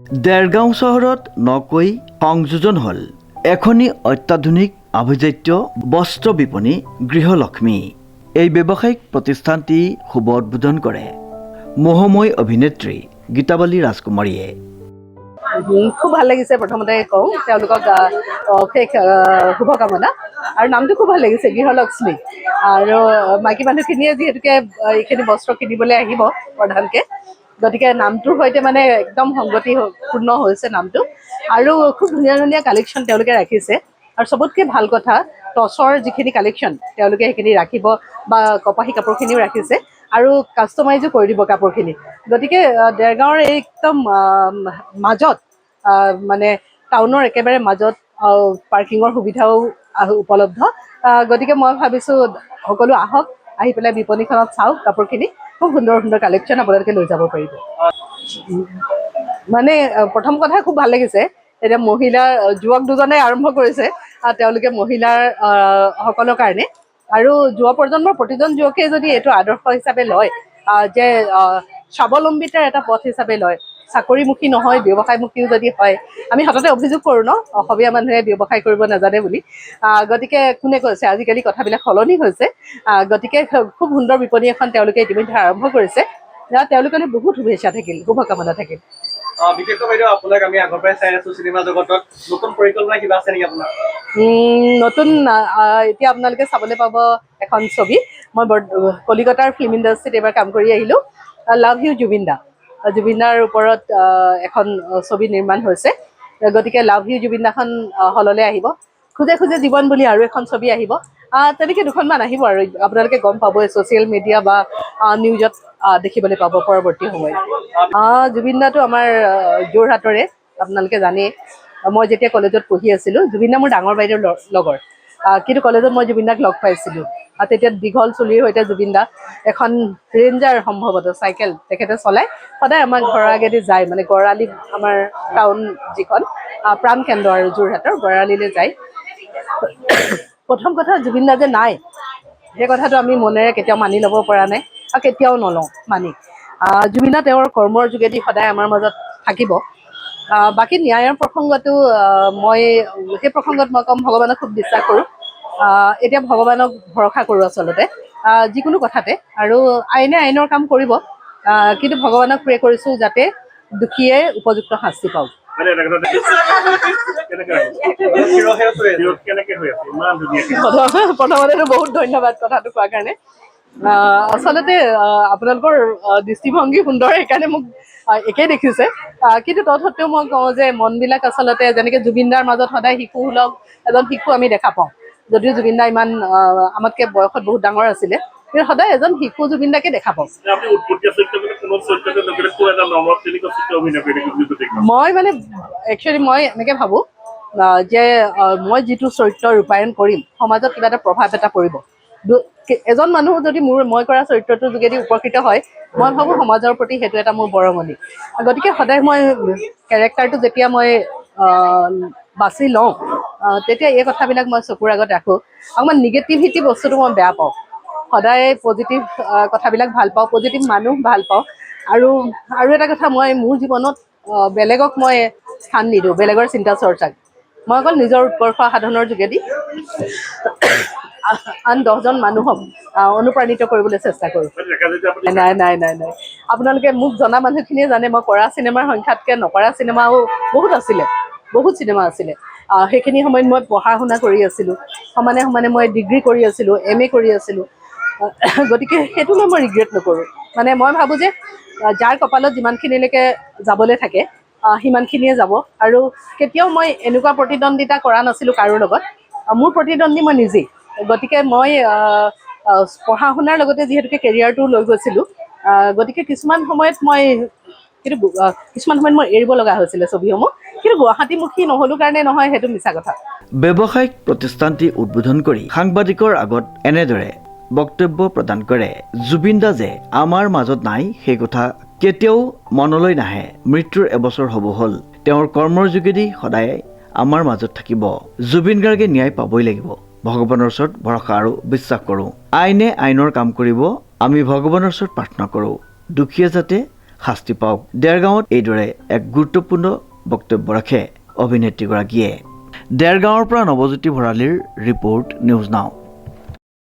দেৰগাঁও চহৰত নকৈ সংযোজন হ'ল এখনি অত্যাধুনিক আভিজাত্য বস্ত্ৰ বিপণী গৃহলক্ষ্মী। এই ব্যৱসায়িক প্ৰতিষ্ঠানটি শুভ উদ্বোধন কৰে মোহময়ী অভিনেত্ৰী গীতাবালী ৰাজকুমাৰীয়ে। খুব ভাল লাগিছে। প্ৰথমতে কওঁ তেওঁলোকক অশেষ শুভকামনা। আৰু নামটো খুব ভাল লাগিছে গৃহলক্ষ্মী। আৰু মাইকী মানুহখিনিয়ে যিহেতুকে এইখিনি বস্ত্ৰ কিনিবলৈ আহিব প্ৰধানকৈ, গতিকে নামটোৰ সৈতে মানে একদম সংগতিপূৰ্ণ হৈছে নামটো। আৰু খুব ধুনীয়া ধুনীয়া কালেকশ্যন তেওঁলোকে ৰাখিছে। আৰু চবতকৈ ভাল কথা, টচৰ যিখিনি কালেকশ্যন তেওঁলোকে সেইখিনি ৰাখিব, বা কপাহী কাপোৰখিনিও ৰাখিছে আৰু কাষ্টমাইজো কৰি দিব কাপোৰখিনি। গতিকে দেৰগাঁৱৰ একদম মাজত, মানে টাউনৰ একেবাৰে মাজত পাৰ্কিঙৰ সুবিধাও উপলব্ধ। গতিকে মই ভাবিছোঁ সকলো আহক, আহি পেলাই বিপণীখনত চাওক কাপোৰখিনি। খুব সুন্দৰ সুন্দৰ কালেকশ্যন আপোনালোকে লৈ যাব পাৰিব। মানে প্ৰথম কথা খুব ভাল লাগিছে, এতিয়া যুৱক দুজনে আৰম্ভ কৰিছে, তেওঁলোকে মহিলাৰ সকলৰ কাৰণে। আৰু যুৱ প্ৰজন্মৰ প্ৰতিজন যুৱকে যদি এইটো আদৰ্শ হিচাপে লয় যে স্বাৱলম্বিতাৰ এটা পথ হিচাপে লয়, চাকৰিমুখী নহয় ব্যৱসায়মুখীও যদি হয়, আমি সততে অভিযোগ কৰোঁ ন অসমীয়া মানুহে ব্যৱসায় কৰিব নাজানে বুলি। গতিকে কোনে কৈছে, আজিকালি কথাবিলাক সলনি হৈছে। গতিকে খুব সুন্দৰ বিপণী এখন তেওঁলোকে ইতিমধ্যে আৰম্ভ কৰিছে। তেওঁলোকলৈ বহুত শুভেচ্ছা থাকিল, শুভকামনা থাকিল। বিশেষকৈ বাইদেউ আপোনাক আমি আগৰ পৰাই চাই আছো চিনেমা জগতত, নতুন পৰিকল্পনা কিবা আছে নেকি আপোনাৰ? নতুন এতিয়া আপোনালোকে চাবলৈ পাব এখন ছবি। মই কলিকতাৰ ফিল্ম ইণ্ডাষ্ট্ৰীত এইবাৰ কাম কৰি আহিলোঁ। লাভ ইউ জুবিন দা। জুবিন দাৰ ওপৰত এখন ছবি নিৰ্মাণ হৈছে। গতিকে লাভ ইউ জুবিন দাখন হললৈ আহিব। খোজে খোজে জীৱন বুলি আৰু এখন ছবি আহিব। তেনেকৈ দুখনমান আহিব আৰু আপোনালোকে গম পাবই, ছ'চিয়েল মিডিয়া বা নিউজত দেখিবলৈ পাব পৰৱৰ্তী সময়ত। জুবিন দাটো আমাৰ যোৰহাটৰে, আপোনালোকে জানেই। মই যেতিয়া কলেজত পঢ়ি আছিলোঁ, জুবিন দা মোৰ ডাঙৰ বাইদেউৰ লগৰ। কিন্তু কলেজত মই জুবিন দাক লগ পাইছিলোঁ। তেতিয়া দীঘল চুলিৰ সৈতে জুবিন দা এখন ৰেঞ্জাৰ সম্ভৱতঃ চাইকেল তেখেতে চলাই সদায় আমাৰ ঘৰৰ আগেদি যায়। মানে গড়আলি, আমাৰ টাউন যিখন প্ৰাণকেন্দ্ৰ আৰু যোৰহাটৰ গড়আলিলৈ যায়। প্ৰথম কথা, জুবিন দা যে নাই সেই কথাটো আমি মনেৰে কেতিয়াও মানি ল'ব পৰা নাই, আৰু কেতিয়াও নলওঁ মানি। জুবিন দা তেওঁৰ কৰ্মৰ যোগেদি সদায় আমাৰ মাজত থাকিব। বাকী ন্যায়ৰ প্ৰসংগটো সেই প্ৰসংগত মই ক'ম, ভগৱানক খুব বিশ্বাস কৰোঁ। এতিয়া ভগৱানক ভৰসা কৰোঁ আচলতে যিকোনো কথাতে। আৰু আইনে আইনৰ কাম কৰিব, কিন্তু ভগৱানক প্ৰে কৰিছোঁ যাতে দোষীয়ে উপযুক্ত শাস্তি পাওক। প্ৰথমতেতো বহুত ধন্যবাদ কথাটো কোৱাৰ কাৰণে। আচলতে আপোনালোকৰ দৃষ্টিভংগী সুন্দৰ, সেইকাৰণে মোক একেই দেখিছে। কিন্তু তৎসত্বেও মই কওঁ যে মনবিলাক আচলতে যেনেকৈ জুবিন দাৰ মাজত সদায় শিশুসুলভ এজন শিশু আমি দেখা পাওঁ। যদিও জুবিন দা ইমান আমাতকৈ বয়সত বহুত ডাঙৰ আছিলে, কিন্তু সদায় এজন শিশু জুবিন দাকে দেখা পাওঁ। মই মানে একচুৱেলি মই এনেকৈ ভাবোঁ যে মই যিটো চৰিত্ৰ ৰূপায়ণ কৰিম, সমাজত কিবা এটা প্ৰভাৱ এটা পৰিব। এজন মানুহ যদি মই কৰা চৰিত্ৰটোৰ যোগেদি উপকৃত হয়, মই ভাবোঁ সমাজৰ প্ৰতি সেইটো এটা মোৰ বৰঙণি। গতিকে সদায় মই কেৰেক্টাৰটো যেতিয়া মই বাছি লওঁ, তেতিয়া এই কথাবিলাক মই চকুৰ আগত ৰাখোঁ। অকণমান নিগেটিভিটি বস্তুটো মই বেয়া পাওঁ, সদায় পজিটিভ কথাবিলাক ভাল পাওঁ, পজিটিভ মানুহ ভাল পাওঁ। আৰু এটা কথা, মই মোৰ জীৱনত বেলেগক মই স্থান নিদিওঁ, বেলেগৰ চিন্তা চৰ্চাক। মই অকল নিজৰ উৎকৰ্ষ সাধনৰ যোগেদি আন 10জন মানুহক অনুপ্ৰাণিত কৰিবলৈ চেষ্টা কৰোঁ। নাই নাই নাই নাই আপোনালোকে মোক জনা মানুহখিনিয়ে জানে, মই কৰা চিনেমাৰ সংখ্যাতকৈ নকৰা চিনেমাও বহুত চিনেমা আছিলে। সেইখিনি সময়ত মই পঢ়া শুনা কৰি আছিলোঁ, সমানে সমানে মই ডিগ্ৰী কৰি আছিলোঁ, MA কৰি আছিলোঁ। গতিকে সেইটো মই ৰিগ্ৰেট নকৰোঁ। মানে মই ভাবোঁ যে যাৰ কপালত যিমানখিনিলৈকে যাবলৈ থাকে সিমানখিনিয়ে যাব। আৰু কেতিয়াও মই এনেকুৱা প্ৰতিদ্বন্দ্বিতা কৰা নাছিলোঁ কাৰোৰ লগত। মোৰ প্ৰতিদ্বন্দ্বী মই নিজেই। গতিকে মই পঢ়া শুনাৰ লগতে যিহেতুকে কেৰিয়াৰটো লৈ গৈছিলোঁ, গতিকে কিছুমান সময়ত মই এৰিব লগা হৈছিলে ছবিসমূহ। কিন্তু গুৱাহাটীমুখী নহ'লো কাৰণে নহয়, সেইটো মিছা কথা। ব্যৱসায়িক প্ৰতিষ্ঠানটি উদ্বোধন কৰি সাংবাদিকৰ আগত এনেদৰে বক্তব্য প্ৰদান কৰে। জুবিন দা যে আমাৰ মাজত নাই সেই কথা কেতিয়াও মনলৈ নাহে। মৃত্যুৰ এবছৰ হ'ব হ'ল, তেওঁৰ কৰ্মৰ যোগেদি সদায় আমাৰ মাজত থাকিব। জুবিন গাৰ্গে ন্যায় পাবই লাগিব। ভগৱানৰ ওচৰত ভৰসা আৰু বিশ্বাস কৰোঁ। আইনে আইনৰ কাম কৰিব, আমি ভগৱানৰ ওচৰত প্ৰাৰ্থনা কৰোঁ দুখীয়ে যাতে শাস্তি পাওক। দেৰগাঁৱত এইদৰে এক গুৰুত্বপূৰ্ণ বক্তব্য ৰাখে অভিনেত্ৰীগৰাকীয়ে। দেৰগাঁৱৰ পৰা নৱজ্যোতি ভৰালীৰ ৰিপৰ্ট, নিউজ নাও।